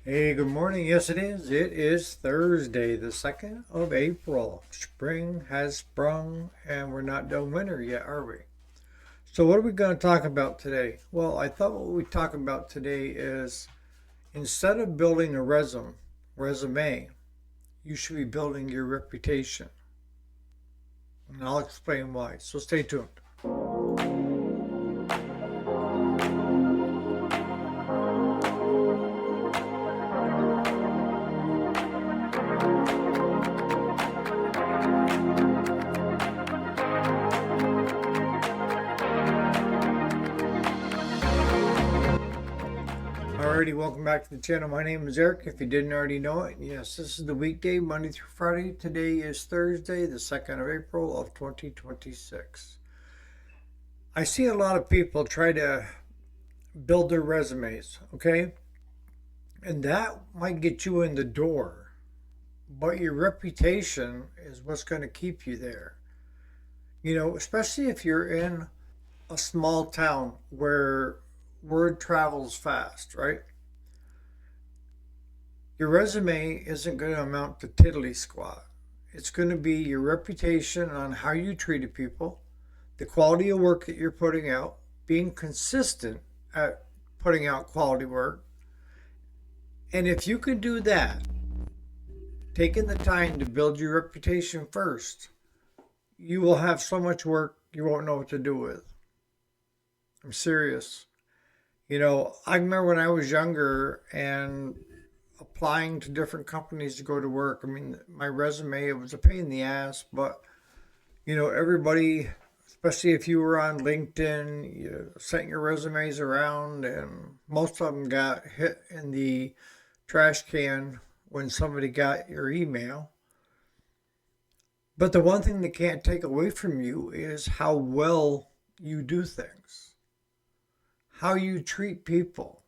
Hey, good morning. Yes, it is. It is Thursday, the 2nd of April. Spring has sprung, and we're not done winter yet, are we? So, what are we going to talk about today? Well, I thought what we talk about today is instead of building a resume, you should be building your reputation. And I'll explain why. So, stay tuned. Alrighty, welcome back to the channel. My name is Eric. If you didn't already know it, yes, this is the weekday, Monday through Friday. Today is Thursday, the 2nd of April of 2026. I see a lot of people try to build their resumes, okay? And that might get you in the door, but your reputation is what's going to keep you there. Especially if you're in a small town where word travels fast, right? Your resume isn't going to amount to tiddly squat. It's going to be your reputation on how you treated people, the quality of work that you're putting out, being consistent at putting out quality work. And if you can do that, taking the time to build your reputation first, you will have so much work you won't know what to do with. I'm serious. I remember when I was younger and applying to different companies to go to work. I mean, my resume, it was a pain in the ass, but everybody, especially if you were on LinkedIn, you sent your resumes around, and most of them got hit in the trash can when somebody got your email. But the one thing they can't take away from you is how well you do things, how you treat people,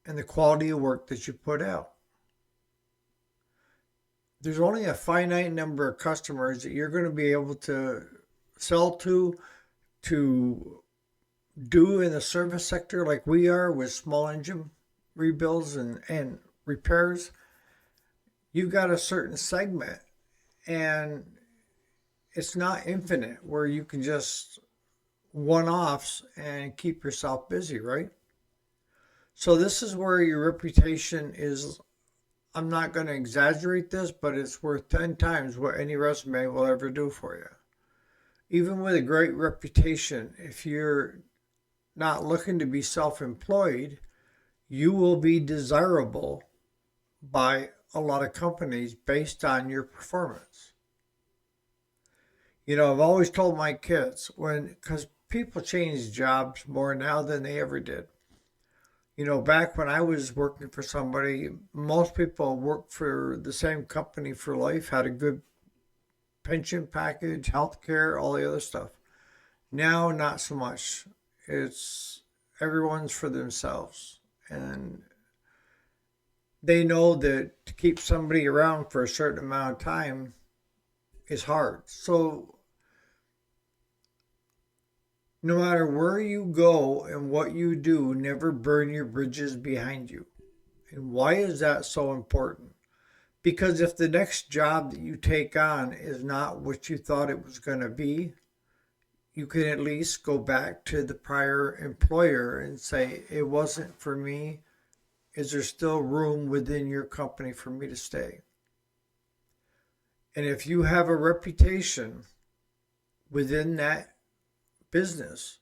and the quality of work that you put out. There's only a finite number of customers that you're going to be able to sell to do in the service sector like we are with small engine rebuilds and repairs. You've got a certain segment, and it's not infinite where you can just one offs and keep yourself busy, right? So, this is where your reputation is. I'm not going to exaggerate this, but it's worth 10 times what any resume will ever do for you. Even with a great reputation, if you're not looking to be self employed, you will be desirable by a lot of companies based on your performance. I've always told my kids because people change jobs more now than they ever did. Back when I was working for somebody, most people worked for the same company for life, had a good pension package, health care, all the other stuff. Now, not so much. It's everyone's for themselves. And they know that to keep somebody around for a certain amount of time is hard. So, no matter where you go and what you do, never burn your bridges behind you. And why is that so important? Because if the next job that you take on is not what you thought it was going to be, you can at least go back to the prior employer and say, it wasn't for me. Is there still room within your company for me to stay? And if you have a reputation within that business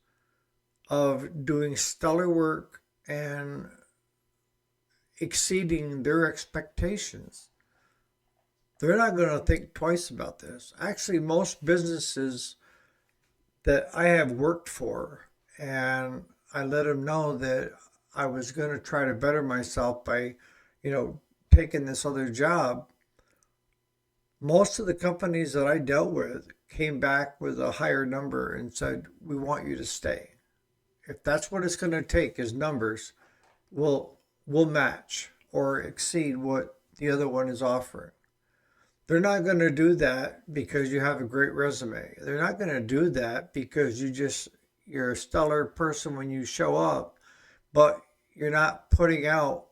of doing stellar work and exceeding their expectations, they're not going to think twice about this. Actually, most businesses that I have worked for, and I let them know that I was going to try to better myself by, you know, taking this other job. Most of the companies that I dealt with came back with a higher number and said, "We want you to stay. If that's what it's going to take is numbers, we'll match or exceed what the other one is offering." They're not going to do that because you have a great resume. They're not going to do that because you're a stellar person when you show up, but you're not putting out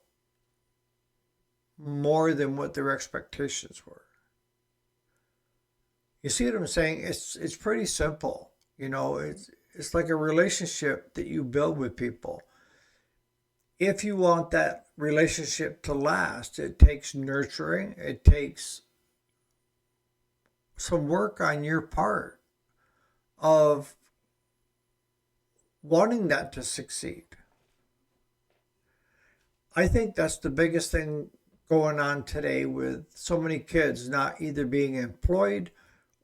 more than what their expectations were. You see what I'm saying? It's pretty simple. It's like a relationship that you build with people. If you want that relationship to last, it takes nurturing, it takes some work on your part of wanting that to succeed. I think that's the biggest thing going on today with so many kids not either being employed,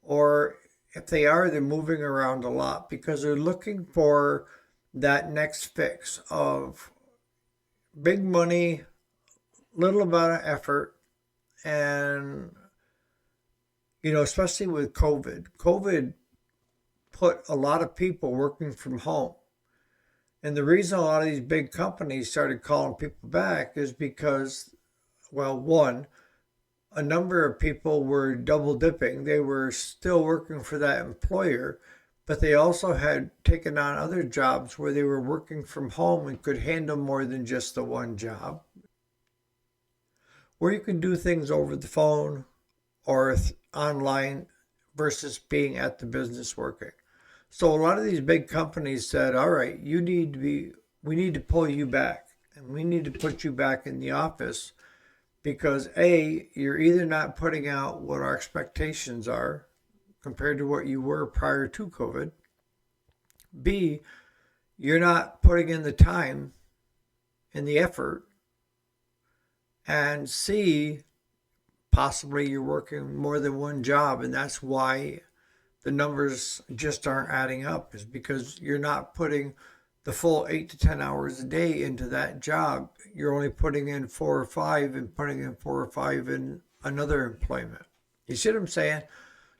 or if they are, they're moving around a lot because they're looking for that next fix of big money, little amount of effort, and especially with COVID put a lot of people working from home. And the reason a lot of these big companies started calling people back is because, well, one, a number of people were double dipping. They were still working for that employer, but they also had taken on other jobs where they were working from home and could handle more than just the one job. Where you can do things over the phone or online versus being at the business working. So a lot of these big companies said, all right, we need to pull you back and we need to put you back in the office because A, you're either not putting out what our expectations are compared to what you were prior to COVID. B, you're not putting in the time and the effort. And C, possibly you're working more than one job, and that's why the numbers just aren't adding up, is because you're not putting the full 8 to 10 hours a day into that job. You're only putting in 4 or 5 and putting in 4 or 5 in another employment. You see what I'm saying?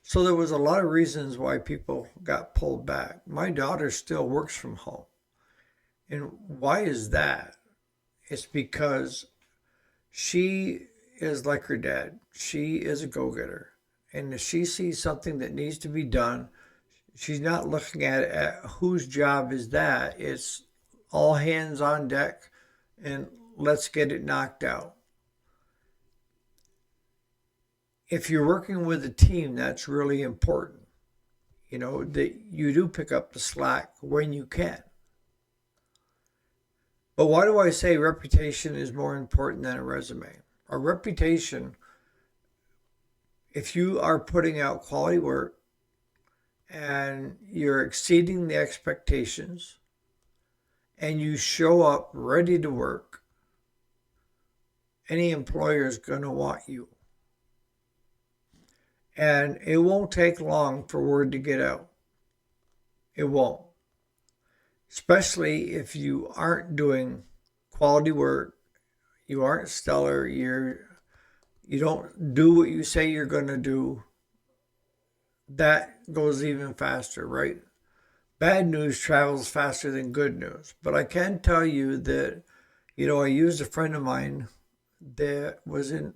So there was a lot of reasons why people got pulled back. My daughter still works from home. And why is that? It's because she is like her dad. She is a go-getter. And if she sees something that needs to be done, she's not looking at whose job is that. It's all hands on deck and let's get it knocked out. If you're working with a team, that's really important. That you do pick up the slack when you can. But why do I say reputation is more important than a resume? A reputation, if you are putting out quality work and you're exceeding the expectations and you show up ready to work, any employer is going to want you. And it won't take long for word to get out. It won't. Especially if you aren't doing quality work, you aren't stellar, you don't do what you say you're going to do. That goes even faster, right? Bad news travels faster than good news. But I can tell you that, I used a friend of mine that was into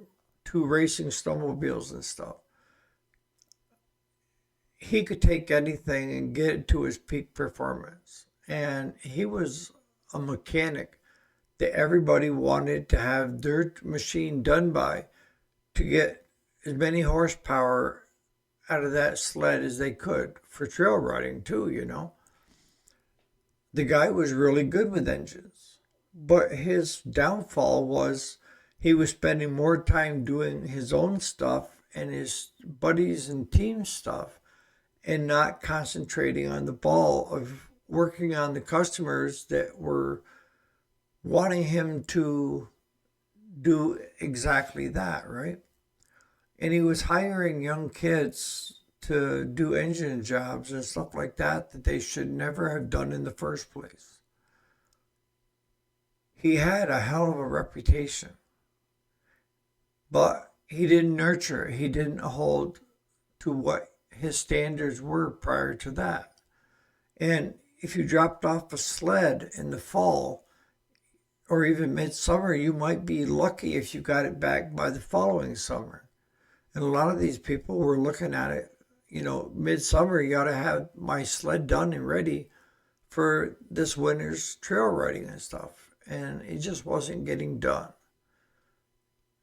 racing snowmobiles and stuff. He could take anything and get it to his peak performance. And he was a mechanic that everybody wanted to have their machine done by to get as many horsepower out of that sled as they could for trail riding too. The guy was really good with engines, but his downfall was he was spending more time doing his own stuff and his buddies and team stuff and not concentrating on the ball of working on the customers that were wanting him to do exactly that, right? And he was hiring young kids to do engine jobs and stuff like that they should never have done in the first place. He had a hell of a reputation, but he didn't nurture it. He didn't hold to what his standards were prior to that. And if you dropped off a sled in the fall or even midsummer, you might be lucky if you got it back by the following summer. And a lot of these people were looking at it, midsummer, you got to have my sled done and ready for this winter's trail riding and stuff. And it just wasn't getting done.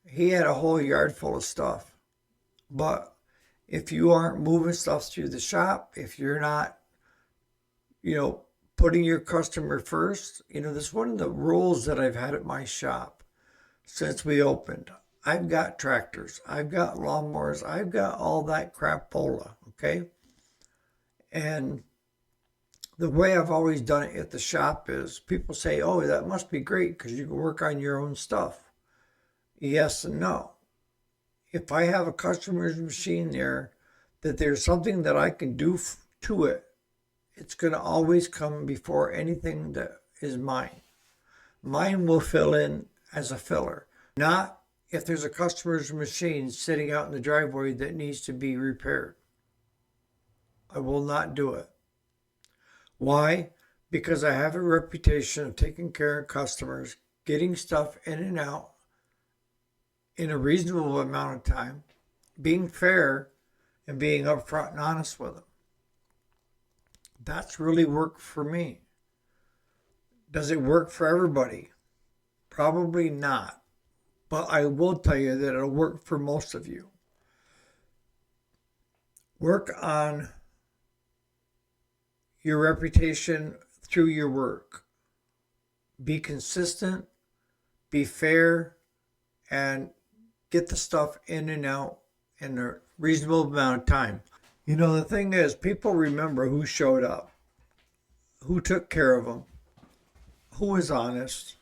He had a whole yard full of stuff. But if you aren't moving stuff through the shop, if you're not, you know, putting your customer first, this is one of the rules that I've had at my shop since we opened. I've got tractors, I've got lawnmowers, I've got all that crapola, okay? And the way I've always done it at the shop is people say, oh, that must be great because you can work on your own stuff. Yes and no. If I have a customer's machine there, that there's something that I can do to it, it's going to always come before anything that is mine. Mine will fill in as a filler, not if there's a customer's machine sitting out in the driveway that needs to be repaired. I will not do it. Why? Because I have a reputation of taking care of customers, getting stuff in and out in a reasonable amount of time, being fair, and being upfront and honest with them. That's really worked for me. Does it work for everybody? Probably not. But I will tell you that it'll work for most of you. Work on your reputation through your work. Be consistent, be fair, and get the stuff in and out in a reasonable amount of time. The thing is, people remember who showed up, who took care of them, who was honest,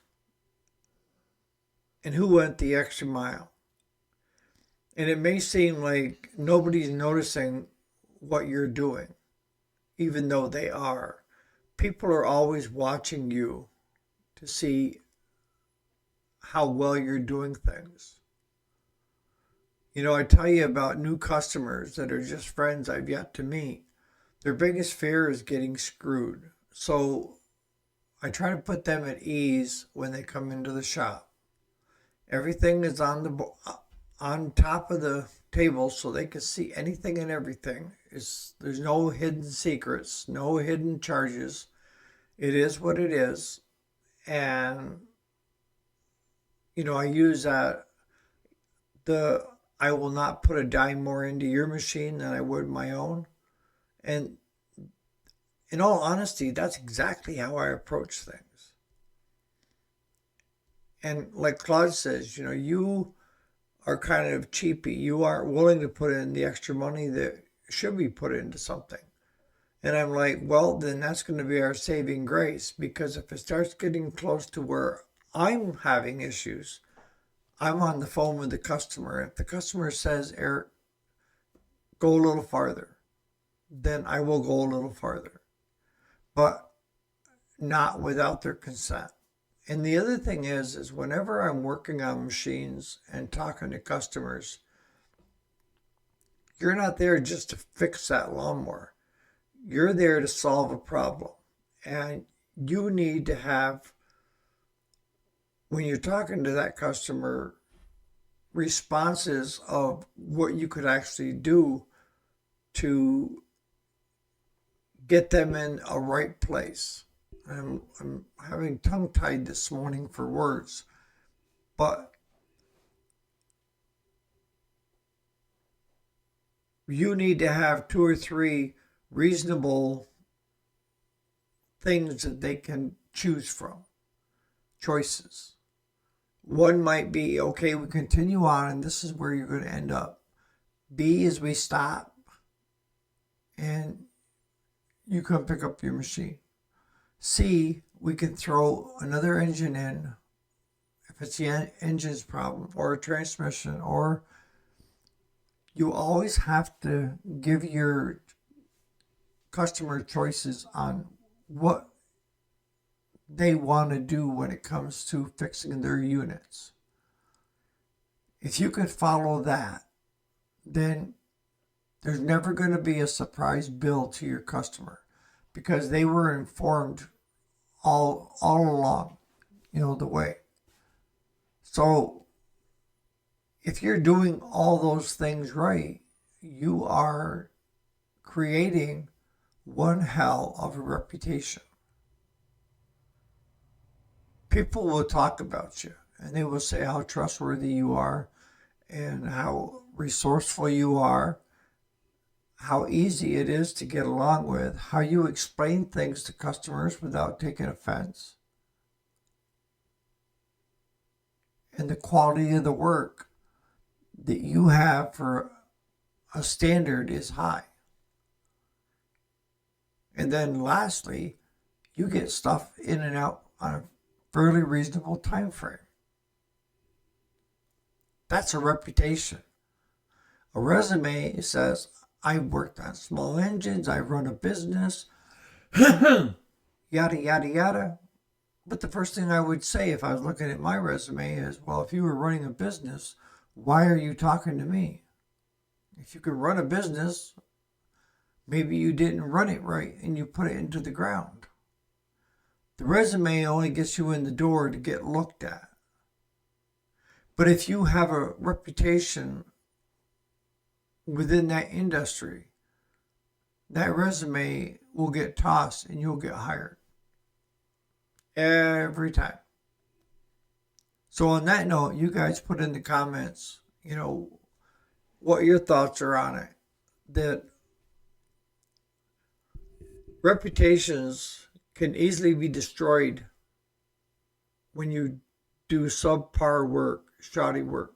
and who went the extra mile. And it may seem like nobody's noticing what you're doing, even though they are. People are always watching you to see how well you're doing things. I tell you about new customers that are just friends I've yet to meet. Their biggest fear is getting screwed. So I try to put them at ease when they come into the shop. Everything is on top of the table so they can see anything and everything. There's no hidden secrets, no hidden charges. It is what it is. And I use that I will not put a dime more into your machine than I would my own. And in all honesty, that's exactly how I approach things. And like Claude says, you are kind of cheapy. You aren't willing to put in the extra money that should be put into something. And I'm like, well, then that's going to be our saving grace, because if it starts getting close to where I'm having issues, I'm on the phone with the customer. If the customer says, Eric, go a little farther, then I will go a little farther, but not without their consent. And the other thing is whenever I'm working on machines and talking to customers, you're not there just to fix that lawnmower. You're there to solve a problem. And you need to have, when you're talking to that customer, responses of what you could actually do to get them in a right place. I'm having tongue-tied this morning for words, but you need to have 2 or 3 reasonable things that they can choose from, choices. One might be, okay, we continue on and this is where you're going to end up. B is we stop and you come pick up your machine. C, we can throw another engine in if it's the engine's problem, or a transmission, or you always have to give your customer choices on what they want to do when it comes to fixing their units. If you can follow that, then there's never going to be a surprise bill to your customer, because they were informed all along, the way. So if you're doing all those things right, you are creating one hell of a reputation. People will talk about you and they will say how trustworthy you are. and how resourceful you are, how easy it is to get along with, how you explain things to customers without taking offense, and the quality of the work that you have for a standard is high. And then lastly, you get stuff in and out on a fairly reasonable time frame. That's a reputation. A resume says, I worked on small engines, I run a business, yada, yada, yada. But the first thing I would say if I was looking at my resume is, well, if you were running a business, why are you talking to me? If you could run a business, maybe you didn't run it right and you put it into the ground. The resume only gets you in the door to get looked at. But if you have a reputation within that industry, that resume will get tossed and you'll get hired. Every time. So on that note, you guys put in the comments, what your thoughts are on it. That reputations can easily be destroyed when you do subpar work, shoddy work.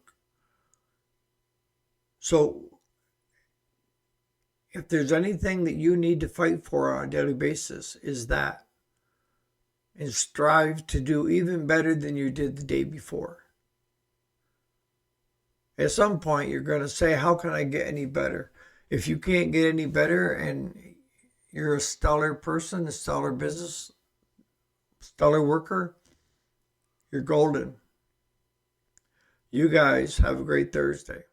So if there's anything that you need to fight for on a daily basis, is that. And strive to do even better than you did the day before. At some point, you're going to say, how can I get any better? If you can't get any better and you're a stellar person, a stellar business, stellar worker, you're golden. You guys have a great Thursday.